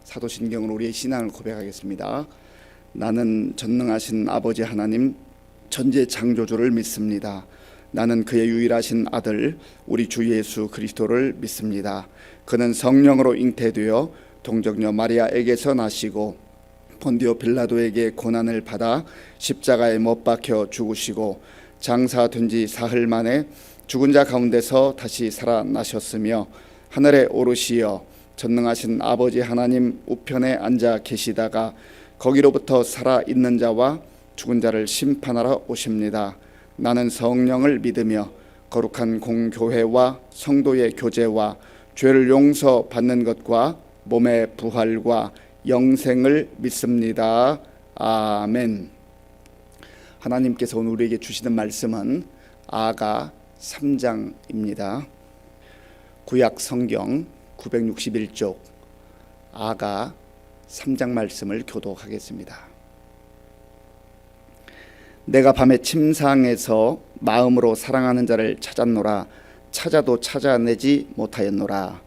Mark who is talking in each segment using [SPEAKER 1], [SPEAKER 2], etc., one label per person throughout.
[SPEAKER 1] 사도신경으로 우리의 신앙을 고백하겠습니다. 나는 전능하신 아버지 하나님 전지 창조주를 믿습니다. 나는 그의 유일하신 아들 우리 주 예수 그리스도를 믿습니다. 그는 성령으로 잉태되어 동정녀 마리아에게서 나시고 본디오 빌라도에게 고난을 받아 십자가에 못 박혀 죽으시고 장사된 지 사흘 만에 죽은 자 가운데서 다시 살아나셨으며 하늘에 오르시어 전능하신 아버지 하나님 우편에 앉아 계시다가 거기로부터 살아있는 자와 죽은 자를 심판하러 오십니다. 나는 성령을 믿으며 거룩한 공교회와 성도의 교제와 죄를 용서받는 것과 몸의 부활과 영생을 믿습니다. 아멘. 하나님께서 오늘 우리에게 주시는 말씀은 아가 3장입니다. 구약 성경 961쪽 아가 3장 말씀을 교독하겠습니다. 내가 밤에 침상에서 마음으로 사랑하는 자를 찾았노라. 찾아도 찾아내지 못하였노라.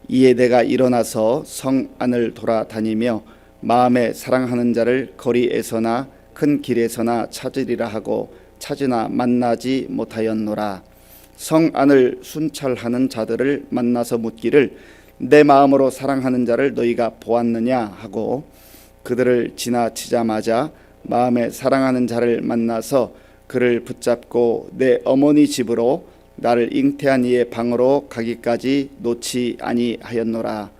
[SPEAKER 1] 이에 내가 일어나서 성 안을 돌아다니며 마음에 사랑하는 자를 거리에서나 큰 길에서나 찾으리라 하고 찾으나 만나지 못하였노라. 성 안을 순찰하는 자들을 만나서 묻기를 내 마음으로 사랑하는 자를 너희가 보았느냐 하고 그들을 지나치자마자 마음에 사랑하는 자를 만나서 그를 붙잡고 내 어머니 집으로 나를 잉태한 이의 방으로 가기까지 놓지 아니하였노라.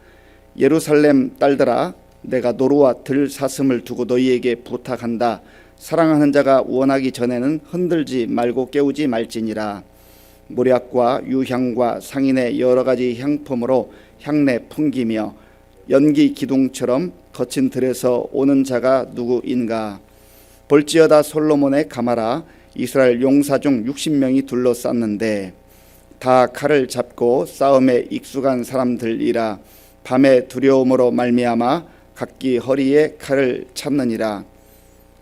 [SPEAKER 1] 예루살렘 딸들아, 내가 노루와 들 사슴을 두고 너희에게 부탁한다. 사랑하는 자가 원하기 전에는 흔들지 말고 깨우지 말지니라. 모략과 유향과 상인의 여러 가지 향품으로 향내 풍기며 연기 기둥처럼 거친 들에서 오는 자가 누구인가. 볼지어다 솔로몬의 가마라 이스라엘 용사 중 60명이 둘러쌌는데 다 칼을 잡고 싸움에 익숙한 사람들이라. 밤의 두려움으로 말미암아 각기 허리에 칼을 찾느니라.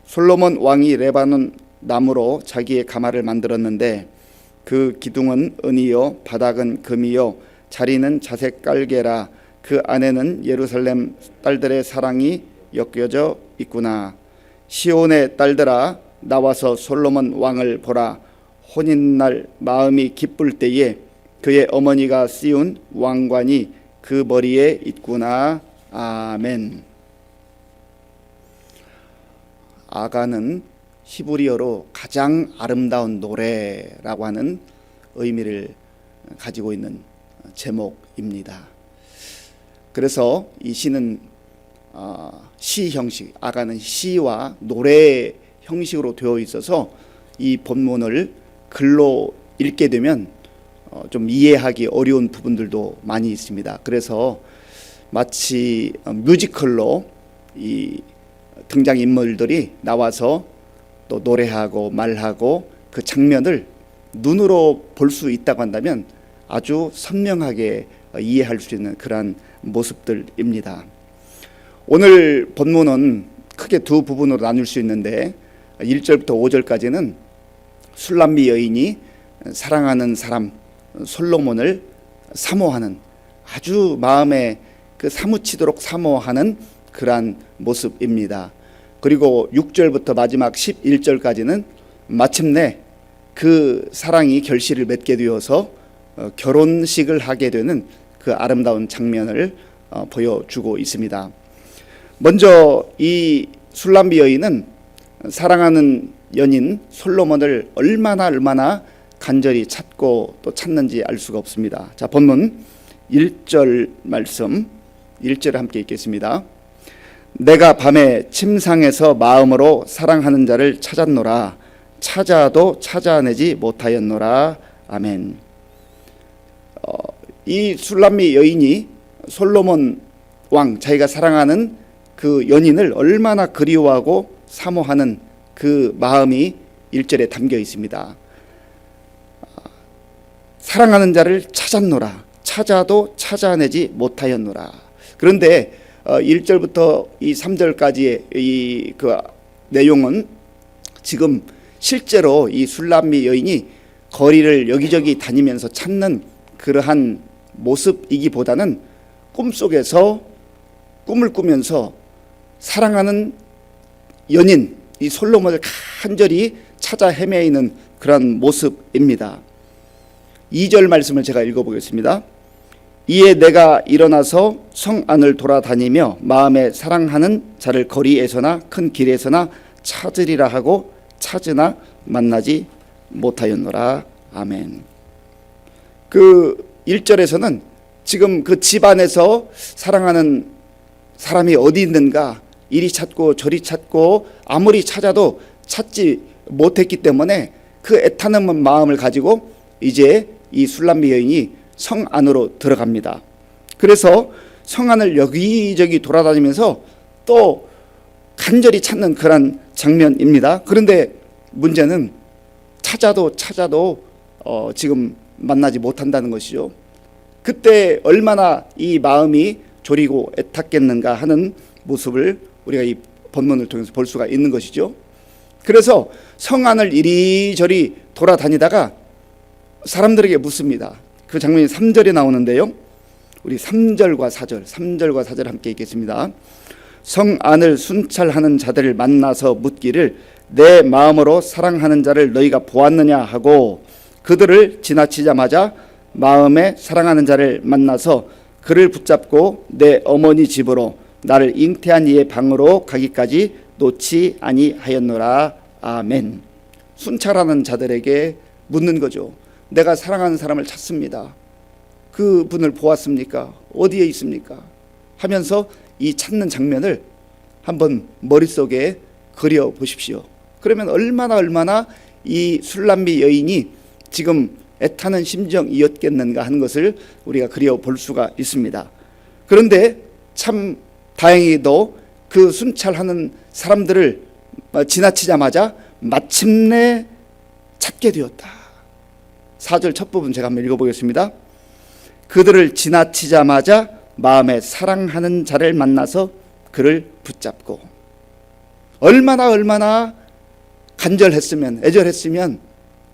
[SPEAKER 1] 솔로몬 왕이 레바논 나무로 자기의 가마를 만들었는데 그 기둥은 은이요 바닥은 금이요 자리는 자색 깔개라. 그 안에는 예루살렘 딸들의 사랑이 엮여져 있구나. 시온의 딸들아, 나와서 솔로몬 왕을 보라. 혼인날 마음이 기쁠 때에 그의 어머니가 씌운 왕관이 그 머리에 있구나. 아멘. 아가는 히브리어로 가장 아름다운 노래라고 하는 의미를 가지고 있는 제목입니다. 그래서 이 시는 시 형식, 아가는 시와 노래 형식으로 되어 있어서 이 본문을 글로 읽게 되면 좀 이해하기 어려운 부분들도 많이 있습니다. 그래서 마치 뮤지컬로 이 등장인물들이 나와서 또 노래하고 말하고 그 장면을 눈으로 볼 수 있다고 한다면 아주 선명하게 이해할 수 있는 그러한 모습들입니다. 오늘 본문은 크게 두 부분으로 나눌 수 있는데 1절부터 5절까지는 술람미 여인이 사랑하는 사람 솔로몬을 사모하는, 아주 마음에 그 사무치도록 사모하는 그러한 모습입니다. 그리고 6절부터 마지막 11절까지는 마침내 그 사랑이 결실을 맺게 되어서 결혼식을 하게 되는 그 아름다운 장면을 보여주고 있습니다. 먼저 이 술람미 여인은 사랑하는 연인 솔로몬을 얼마나 간절히 찾고 또 찾는지 알 수가 없습니다. 자, 본문 1절 말씀 1절을 함께 읽겠습니다. 내가 밤에 침상에서 마음으로 사랑하는 자를 찾았노라. 찾아도 찾아내지 못하였노라. 아멘. 이 술람미 여인이 솔로몬 왕, 자기가 사랑하는 그 연인을 얼마나 그리워하고 사모하는 그 마음이 1절에 담겨 있습니다. 사랑하는 자를 찾았노라. 찾아도 찾아내지 못하였노라. 그런데 1절부터 이 3절까지의 이 그 내용은 지금 실제로 이 술람미 여인이 거리를 여기저기 다니면서 찾는 그러한 모습이기보다는 꿈속에서 꿈을 꾸면서 사랑하는 연인 이 솔로몬을 간절히 찾아 헤매이는 그런 모습입니다. 2절 말씀을 제가 읽어보겠습니다. 이에 내가 일어나서 성 안을 돌아다니며 마음에 사랑하는 자를 거리에서나 큰 길에서나 찾으리라 하고 찾으나 만나지 못하였노라. 아멘. 그 1절에서는 지금 그 집안에서 사랑하는 사람이 어디 있는가 이리 찾고 저리 찾고 아무리 찾아도 찾지 못했기 때문에 그 애타는 마음을 가지고 이제 이 술람미 여인이 성 안으로 들어갑니다. 그래서 성 안을 여기저기 돌아다니면서 또 간절히 찾는 그런 장면입니다. 그런데 문제는 찾아도 지금 만나지 못한다는 것이죠. 그때 얼마나 이 마음이 졸이고 애탔겠는가 하는 모습을 우리가 이 본문을 통해서 볼 수가 있는 것이죠. 그래서 성 안을 이리저리 돌아다니다가 사람들에게 묻습니다. 그 장면이 3절에 나오는데요. 우리 3절과 4절 함께 읽겠습니다. 성 안을 순찰하는 자들을 만나서 묻기를 내 마음으로 사랑하는 자를 너희가 보았느냐 하고 그들을 지나치자마자 마음에 사랑하는 자를 만나서 그를 붙잡고 내 어머니 집으로 나를 잉태한 이의 방으로 가기까지 놓지 아니하였노라. 아멘. 순찰하는 자들에게 묻는 거죠. 내가 사랑하는 사람을 찾습니다. 그 분을 보았습니까? 어디에 있습니까? 하면서 이 찾는 장면을 한번 머릿속에 그려 보십시오. 그러면 얼마나 이 술람미 여인이 지금 애타는 심정이었겠는가 하는 것을 우리가 그려 볼 수가 있습니다. 그런데 참 다행히도 그 순찰하는 사람들을 지나치자마자 마침내 찾게 되었다. 4절 첫 부분 제가 한번 읽어보겠습니다. 그들을 지나치자마자 마음에 사랑하는 자를 만나서 그를 붙잡고 얼마나 간절했으면 애절했으면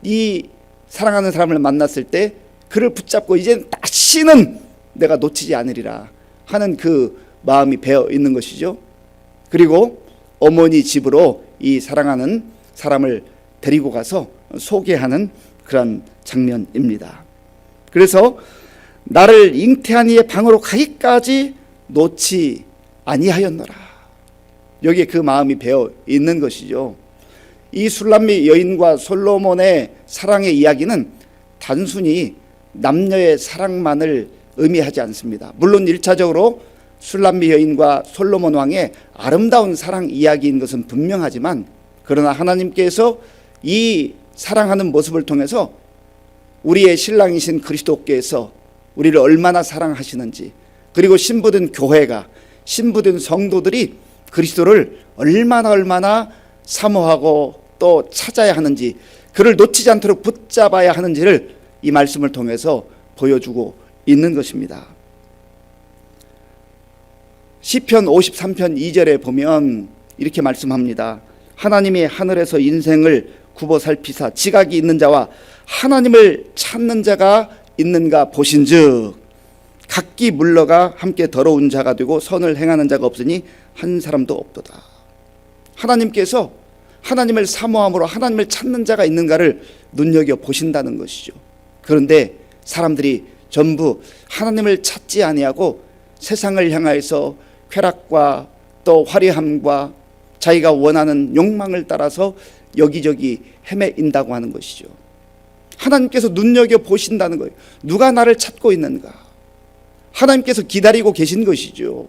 [SPEAKER 1] 이 사랑하는 사람을 만났을 때 그를 붙잡고 이제 다시는 내가 놓치지 않으리라 하는 그 마음이 배어 있는 것이죠. 그리고 어머니 집으로 이 사랑하는 사람을 데리고 가서 소개하는 그런 장면입니다. 그래서 나를 잉태한 이의 방으로 가기까지 놓지 아니하였노라. 여기에 그 마음이 배어 있는 것이죠. 이 술람미 여인과 솔로몬의 사랑의 이야기는 단순히 남녀의 사랑만을 의미하지 않습니다. 물론 1차적으로 술람미 여인과 솔로몬 왕의 아름다운 사랑 이야기인 것은 분명하지만 그러나 하나님께서 이 사랑하는 모습을 통해서 우리의 신랑이신 그리스도께서 우리를 얼마나 사랑하시는지, 그리고 신부된 교회가, 신부된 성도들이 그리스도를 얼마나 사모하고 또 찾아야 하는지, 그를 놓치지 않도록 붙잡아야 하는지를 이 말씀을 통해서 보여주고 있는 것입니다. 시편 53편 2절에 보면 이렇게 말씀합니다. 하나님이 하늘에서 인생을 굽어 살피사 지각이 있는 자와 하나님을 찾는 자가 있는가 보신즉 각기 물러가 함께 더러운 자가 되고 선을 행하는 자가 없으니 한 사람도 없도다. 하나님께서 하나님을 사모함으로 하나님을 찾는 자가 있는가를 눈여겨 보신다는 것이죠. 그런데 사람들이 전부 하나님을 찾지 아니하고 세상을 향하여서 쾌락과 또 화려함과 자기가 원하는 욕망을 따라서 여기저기 헤매인다고 하는 것이죠. 하나님께서 눈여겨 보신다는 거예요. 누가 나를 찾고 있는가? 하나님께서 기다리고 계신 것이죠.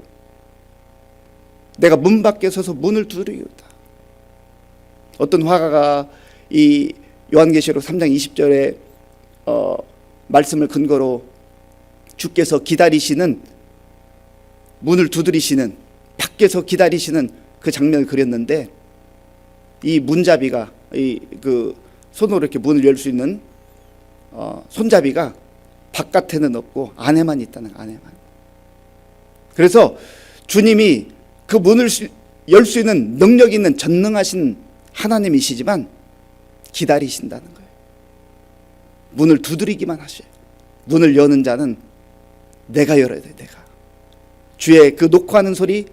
[SPEAKER 1] 내가 문 밖에 서서 문을 두드리겠다. 어떤 화가가 이 요한계시록 3장 20절에 말씀을 근거로 주께서 기다리시는, 문을 두드리시는, 밖에서 기다리시는 그 장면을 그렸는데, 이 문잡이가 그 손으로 이렇게 문을 열 수 있는 손잡이가 바깥에는 없고 안에만 있다는, 안에만. 그래서 주님이 그 문을 열 수 있는 능력 있는 전능하신 하나님이시지만 기다리신다는 거예요. 문을 두드리기만 하셔요. 문을 여는 자는 내가 열어야 돼. 내가 주의 그 녹화하는 소리,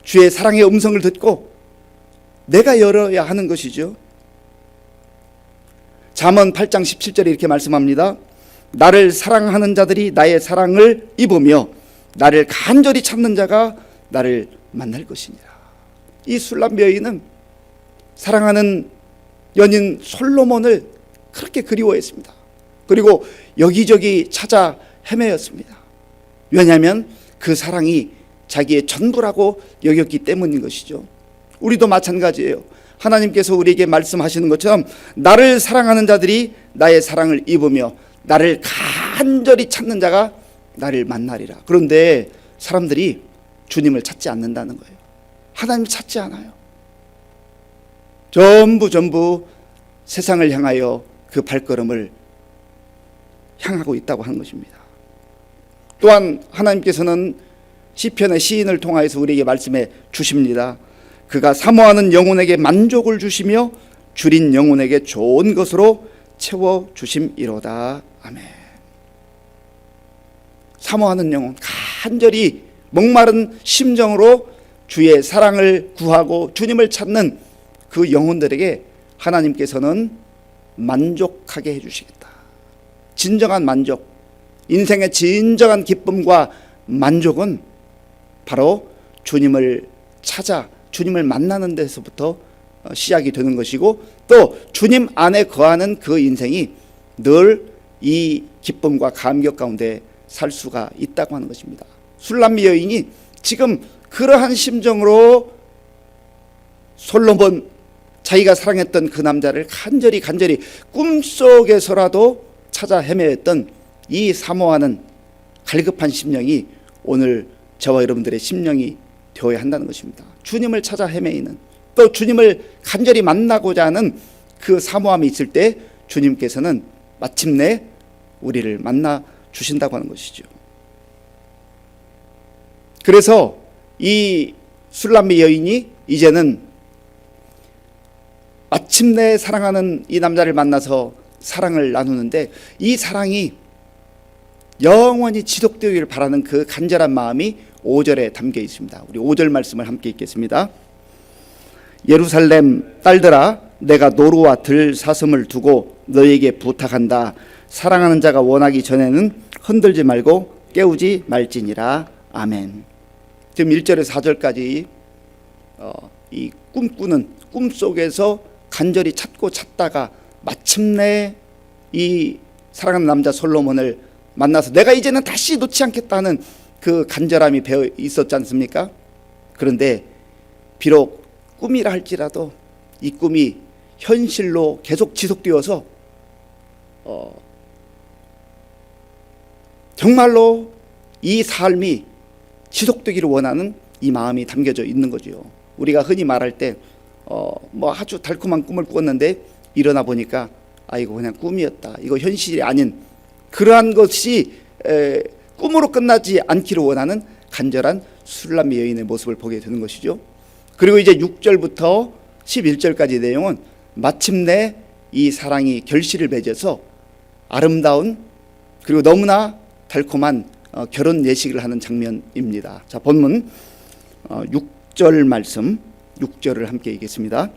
[SPEAKER 1] 주의 사랑의 음성을 듣고 내가 열어야 하는 것이죠. 잠언 8장 17절에 이렇게 말씀합니다. 나를 사랑하는 자들이 나의 사랑을 입으며 나를 간절히 찾는 자가 나를 만날 것이니라. 이 술람 여인은 사랑하는 연인 솔로몬을 그렇게 그리워했습니다. 그리고 여기저기 찾아 헤매었습니다. 왜냐하면 그 사랑이 자기의 전부라고 여겼기 때문인 것이죠. 우리도 마찬가지예요. 하나님께서 우리에게 말씀하시는 것처럼 나를 사랑하는 자들이 나의 사랑을 입으며 나를 간절히 찾는 자가 나를 만나리라. 그런데 사람들이 주님을 찾지 않는다는 거예요. 하나님 찾지 않아요. 전부 세상을 향하여 그 발걸음을 향하고 있다고 하는 것입니다. 또한 하나님께서는 시편의 시인을 통하여서 우리에게 말씀해 주십니다. 그가 사모하는 영혼에게 만족을 주시며 줄인 영혼에게 좋은 것으로 채워주심이로다. 아멘. 사모하는 영혼, 간절히 목마른 심정으로 주의 사랑을 구하고 주님을 찾는 그 영혼들에게 하나님께서는 만족하게 해주시겠다. 진정한 만족, 인생의 진정한 기쁨과 만족은 바로 주님을 찾아 주님을 만나는 데서부터 시작이 되는 것이고, 또 주님 안에 거하는 그 인생이 늘 이 기쁨과 감격 가운데 살 수가 있다고 하는 것입니다. 술람미 여인이 지금 그러한 심정으로 솔로몬, 자기가 사랑했던 그 남자를 간절히 꿈속에서라도 찾아 헤매했던 이 사모하는 갈급한 심령이 오늘 저와 여러분들의 심령이 되어야 한다는 것입니다. 주님을 찾아 헤매이는, 또 주님을 간절히 만나고자 하는 그 사모함이 있을 때 주님께서는 마침내 우리를 만나 주신다고 하는 것이죠. 그래서 이 술람미 여인이 이제는 마침내 사랑하는 이 남자를 만나서 사랑을 나누는데, 이 사랑이 영원히 지속되기를 바라는 그 간절한 마음이 5절에 담겨 있습니다. 우리 5절 말씀을 함께 읽겠습니다. 예루살렘 딸들아, 내가 노루와 들 사슴을 두고 너에게 부탁한다. 사랑하는 자가 원하기 전에는 흔들지 말고 깨우지 말지니라. 아멘. 지금 1절에서 4절까지 이 꿈꾸는, 꿈속에서 간절히 찾다가 마침내 이 사랑하는 남자 솔로몬을 만나서 내가 이제는 다시 놓지 않겠다는 그 간절함이 배어 있었지 않습니까? 그런데 비록 꿈이라 할지라도 이 꿈이 현실로 계속 지속되어서 정말로 이 삶이 지속되기를 원하는 이 마음이 담겨져 있는 거죠. 우리가 흔히 말할 때 뭐 아주 달콤한 꿈을 꾸었는데 일어나 보니까 이거 그냥 꿈이었다, 이거 현실이 아닌, 그러한 것이 꿈으로 끝나지 않기를 원하는 간절한 술람미 여인의 모습을 보게 되는 것이죠. 그리고 이제 6절부터 11절까지 내용은 마침내 이 사랑이 결실을 맺어서 아름다운, 그리고 너무나 달콤한 결혼 예식을 하는 장면입니다. 자, 본문 6절 말씀, 6절을 함께 읽겠습니다.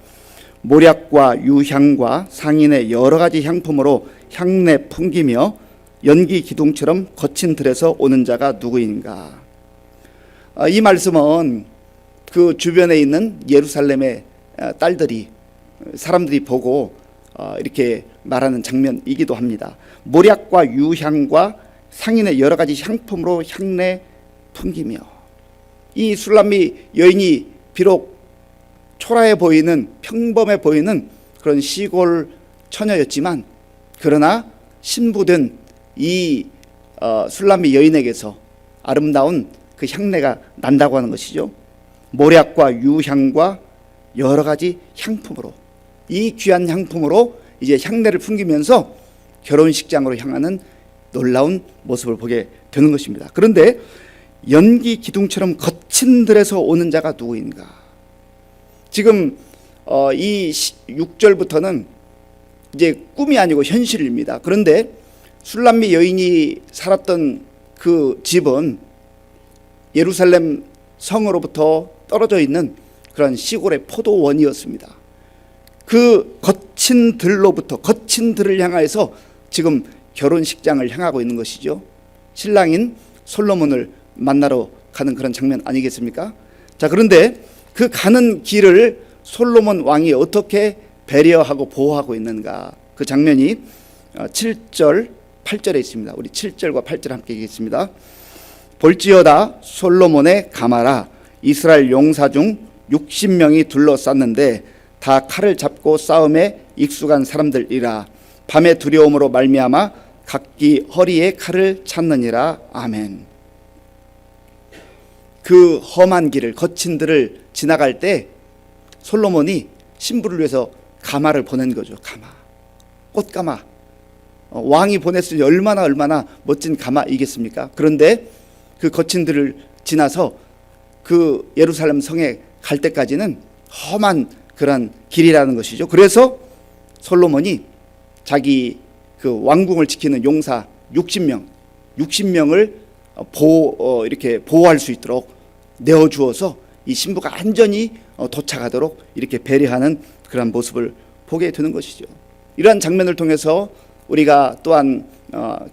[SPEAKER 1] 모략과 유향과 상인의 여러 가지 향품으로 향내 풍기며 연기 기둥처럼 거친 들에서 오는 자가 누구인가. 이 말씀은 그 주변에 있는 예루살렘의 딸들이, 사람들이 보고 이렇게 말하는 장면이기도 합니다. 모략과 유향과 상인의 여러 가지 향품으로 향내 풍기며, 이 술람미 여인이 비록 초라해 보이는, 평범해 보이는 그런 시골 처녀였지만, 그러나 신부된 이 술람미 여인에게서 아름다운 그 향내가 난다고 하는 것이죠. 모략과 유향과 여러 가지 향품으로, 이 귀한 향품으로 이제 향내를 풍기면서 결혼식장으로 향하는 놀라운 모습을 보게 되는 것입니다. 그런데 연기 기둥처럼 거친 들에서 오는 자가 누구인가. 지금 이 6절부터는 이제 꿈이 아니고 현실입니다. 그런데 술람미 여인이 살았던 그 집은 예루살렘 성으로부터 떨어져 있는 그런 시골의 포도원이었습니다. 그 거친 들을 향해서 지금 결혼식장을 향하고 있는 것이죠. 신랑인 솔로몬을 만나러 가는 그런 장면 아니겠습니까? 자, 그런데 그 가는 길을 솔로몬 왕이 어떻게 배려하고 보호하고 있는가, 그 장면이 7절 8절에 있습니다. 우리 7절과 8절 함께 읽겠습니다. 볼지어다 솔로몬의 가마라 이스라엘 용사 중 60명이 둘러쌌는데 다 칼을 잡고 싸움에 익숙한 사람들이라. 밤의 두려움으로 말미암아 각기 허리에 칼을 찾느니라. 아멘. 그 험한 길을, 거친 들을 지나갈 때 솔로몬이 신부를 위해서 가마를 보낸 거죠. 가마, 꽃가마. 왕이 보냈으니 얼마나 멋진 가마이겠습니까? 그런데 그 거친 들을 지나서 그 예루살렘 성에 갈 때까지는 험한 그런 길이라는 것이죠. 그래서 솔로몬이 자기 그 왕궁을 지키는 용사 60명을 이렇게 보호할 수 있도록 내어주어서 이 신부가 안전히 도착하도록 이렇게 배려하는 그런 모습을 보게 되는 것이죠. 이러한 장면을 통해서 우리가 또한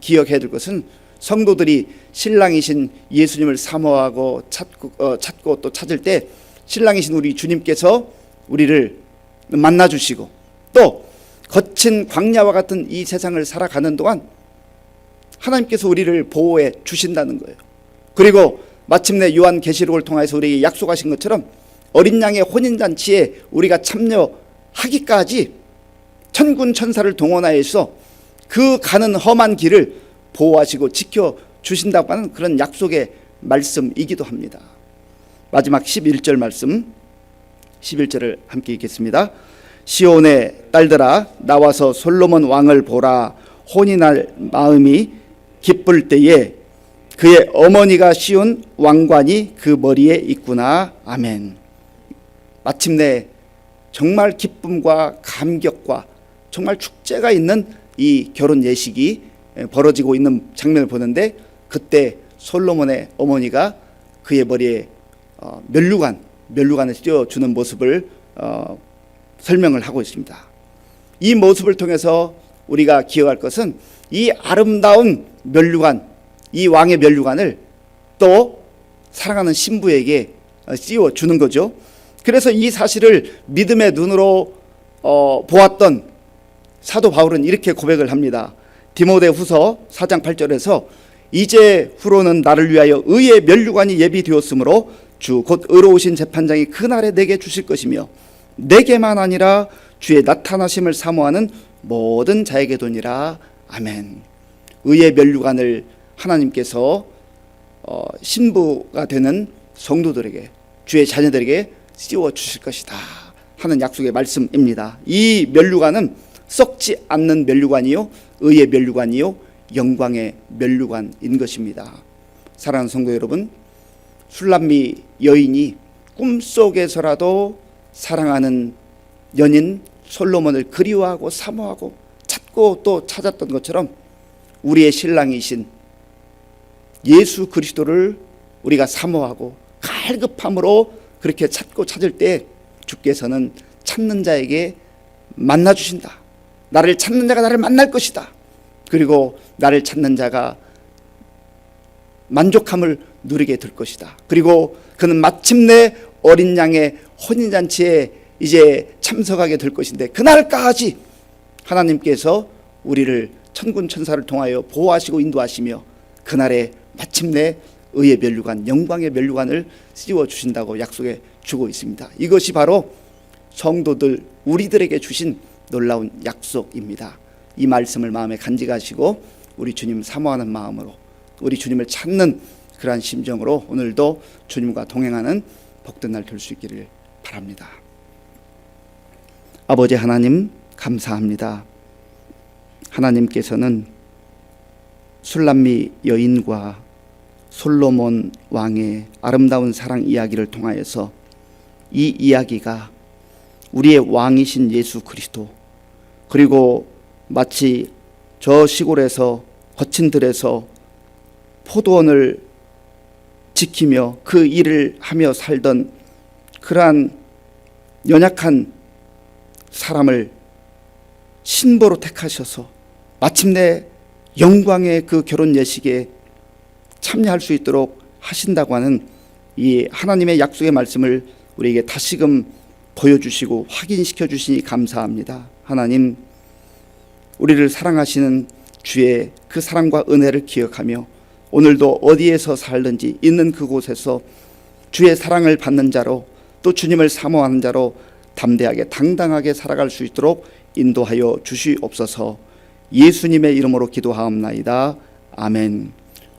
[SPEAKER 1] 기억해야 될 것은 성도들이 신랑이신 예수님을 사모하고 찾고 또 찾을 때 신랑이신 우리 주님께서 우리를 만나주시고 또 거친 광야와 같은 이 세상을 살아가는 동안 하나님께서 우리를 보호해 주신다는 거예요. 그리고 마침내 요한계시록을 통해서 우리에게 약속하신 것처럼 어린 양의 혼인잔치에 우리가 참여하기까지 천군 천사를 동원하여서 그 가는 험한 길을 보호하시고 지켜주신다고 하는 그런 약속의 말씀이기도 합니다. 마지막 11절 말씀, 11절을 함께 읽겠습니다. 시온의 딸들아 나와서 솔로몬 왕을 보라. 혼인할 마음이 기쁠 때에 그의 어머니가 씌운 왕관이 그 머리에 있구나. 아멘. 마침내 정말 기쁨과 감격과 정말 축제가 있는 이 결혼 예식이 벌어지고 있는 장면을 보는데, 그때 솔로몬의 어머니가 그의 머리에 멸류관을 씌워주는 모습을 설명을 하고 있습니다. 이 모습을 통해서 우리가 기억할 것은 이 아름다운 멸류관, 이 왕의 멸류관을 또 사랑하는 신부에게 씌워주는 거죠. 그래서 이 사실을 믿음의 눈으로 보았던 사도 바울은 이렇게 고백을 합니다. 디모데후서 4장 8절에서 이제 후로는 나를 위하여 의의 멸류관이 예비되었으므로 주 곧 의로우신 재판장이 그날에 내게 주실 것이며 내게만 아니라 주의 나타나심을 사모하는 모든 자에게도니라. 아멘. 의의 멸류관을 하나님께서 신부가 되는 성도들에게, 주의 자녀들에게 씌워 주실 것이다 하는 약속의 말씀입니다. 이 멸류관은 썩지 않는 멸류관이요, 의의 멸류관이요, 영광의 멸류관인 것입니다. 사랑하는 성도 여러분, 술람미 여인이 꿈속에서라도 사랑하는 연인 솔로몬을 그리워하고 사모하고 찾고 또 찾았던 것처럼 우리의 신랑이신 예수 그리스도를 우리가 사모하고 갈급함으로 그렇게 찾고 찾을 때 주께서는 찾는 자에게 만나 주신다. 나를 찾는 자가 나를 만날 것이다. 그리고 나를 찾는 자가 만족함을 누리게 될 것이다. 그리고 그는 마침내 어린 양의 혼인잔치에 이제 참석하게 될 것인데, 그날까지 하나님께서 우리를 천군 천사를 통하여 보호하시고 인도하시며 그날에 마침내 의의 멸류관, 영광의 멸류관을 씌워 주신다고 약속해 주고 있습니다. 이것이 바로 성도들 우리들에게 주신 놀라운 약속입니다. 이 말씀을 마음에 간직하시고 우리 주님 사모하는 마음으로, 우리 주님을 찾는 그러한 심정으로 오늘도 주님과 동행하는 복된 날 될 수 있기를 바랍니다. 아버지 하나님, 감사합니다. 하나님께서는 술람미 여인과 솔로몬 왕의 아름다운 사랑 이야기를 통하여서 이 이야기가 우리의 왕이신 예수 그리스도, 그리고 마치 저 시골에서 거친 들에서 포도원을 지키며 그 일을 하며 살던 그러한 연약한 사람을 신부로 택하셔서 마침내 영광의 그 결혼 예식에 참여할 수 있도록 하신다고 하는 이 하나님의 약속의 말씀을 우리에게 다시금 보여주시고 확인시켜 주시니 감사합니다. 하나님, 우리를 사랑하시는 주의 그 사랑과 은혜를 기억하며 오늘도 어디에서 살든지 있는 그곳에서 주의 사랑을 받는 자로, 또 주님을 사모하는 자로 담대하게 당당하게 살아갈 수 있도록 인도하여 주시옵소서. 예수님의 이름으로 기도하옵나이다. 아멘.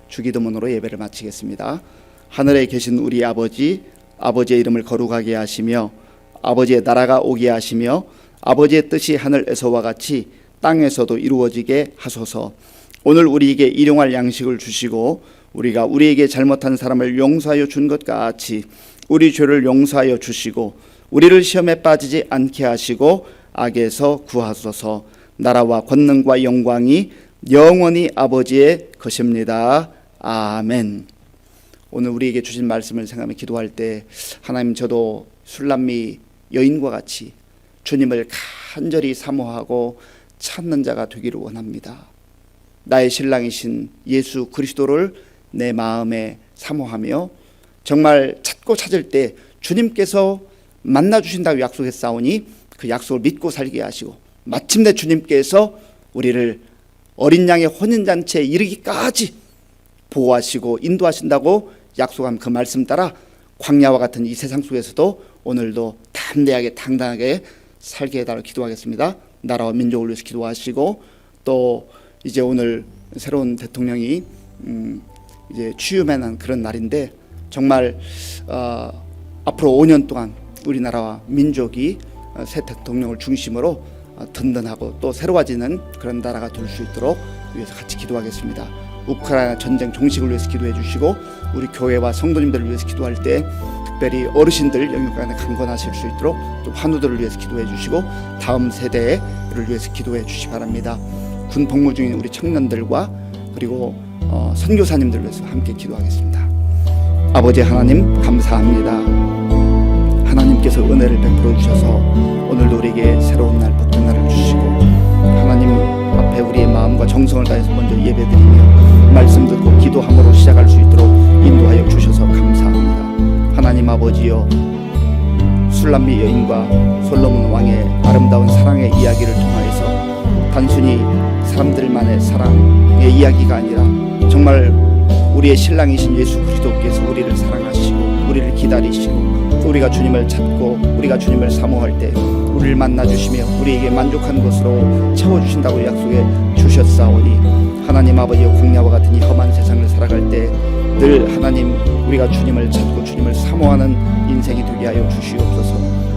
[SPEAKER 1] 주기도문으로 예배를 마치겠습니다. 하늘에 계신 우리 아버지, 아버지의 이름을 거룩하게 하시며 아버지의 나라가 오게 하시며 아버지의 뜻이 하늘에서와 같이 땅에서도 이루어지게 하소서. 오늘 우리에게 일용할 양식을 주시고 우리가 우리에게 잘못한 사람을 용서하여 준 것 같이 우리 죄를 용서하여 주시고 우리를 시험에 빠지지 않게 하시고 악에서 구하소서. 나라와 권능과 영광이 영원히 아버지의 것입니다. 아멘. 오늘 우리에게 주신 말씀을 생각하며 기도할 때 하나님, 저도 술람미 여인과 같이 주님을 간절히 사모하고 찾는 자가 되기를 원합니다. 나의 신랑이신 예수 그리스도를 내 마음에 사모하며 정말 찾고 찾을 때 주님께서 만나주신다고 약속했사오니 그 약속을 믿고 살게 하시고 마침내 주님께서 우리를 어린 양의 혼인잔치에 이르기까지 보호하시고 인도하신다고 약속한 그 말씀 따라 광야와 같은 이 세상 속에서도 오늘도 담대하게 당당하게 살게 해달라고 기도하겠습니다. 나라와 민족을 위해서 기도하시고, 또 이제 오늘 새로운 대통령이 이제 취임하는 그런 날인데 정말 앞으로 5년 동안 우리나라와 민족이 새 대통령을 중심으로 든든하고 또 새로워지는 그런 나라가 될 수 있도록 위해서 같이 기도하겠습니다. 우크라이나 전쟁 종식을 위해서 기도해 주시고 우리 교회와 성도님들을 위해서 기도할 때 특별히 어르신들 영육간에 강건하실 수 있도록 또 환우들을 위해서 기도해 주시고 다음 세대를 위해서 기도해 주시기 바랍니다. 군 복무 중인 우리 청년들과 그리고 선교사님들을 위해서 함께 기도하겠습니다. 아버지 하나님, 감사합니다. 하나님께서 은혜를 베풀어 주셔서 오늘도 우리에게 새로운 날, 복된 날을 주시고 하나님 앞에 우리의 마음과 정성을 다해서 먼저 예배드리며 말씀 듣고 기도함으로 시작할 수 있도록 인도하여 주셔서 감사합니다. 하나님 아버지여, 술람미 여인과 솔로몬 왕의 아름다운 사랑의 이야기를 통하여서 단순히 사람들만의 사랑의 이야기가 아니라 정말 우리의 신랑이신 예수 그리스도께서 우리를 사랑하시고 우리를 기다리시고 또 우리가 주님을 찾고 우리가 주님을 사모할 때 우리를 만나주시며 우리에게 만족한 것으로 채워주신다고 약속해 주셨사오니 하나님 아버지의 광야와 같은 이 험한 세상을 살아갈 때 늘 하나님 우리가 주님을 찾고 주님을 사모하는 인생이 되게 하여 주시옵소서.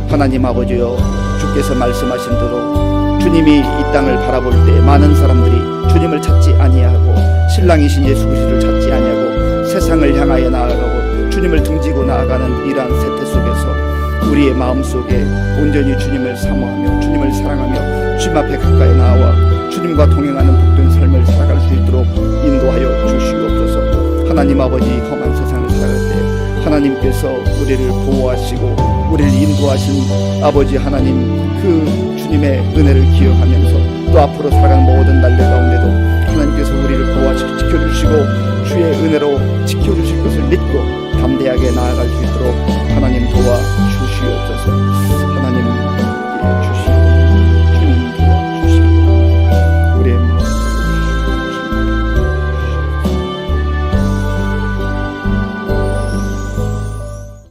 [SPEAKER 1] 하나님 아버지여, 주께서 말씀하신 대로 주님이 이 땅을 바라볼 때 많은 사람들이 주님을 찾지 아니하고 신랑이신 예수 그리스도를 찾지 아니하고 세상을 향하여 나아가고 주님을 등지고 나아가는 이러한 세태 속에서 우리의 마음속에 온전히 주님을 사모하며 주님을 사랑하며 주님 앞에 가까이 나와 주님과 동행하는 복된 삶을 살아갈 수 있도록 인도하여 주시옵소서. 하나님 아버지, 험한 세상을 살아갈 때 하나님께서 우리를 보호하시고 우리를 인도하신 아버지 하나님, 그 주님의 은혜를 기억하면서 또 앞으로 살아가는 모든 날들 가운데도 하나님께서 우리를 보호하시고 지켜주시고 주의 은혜로 지켜주실 것을 믿고 담대하게 나아갈 수 있도록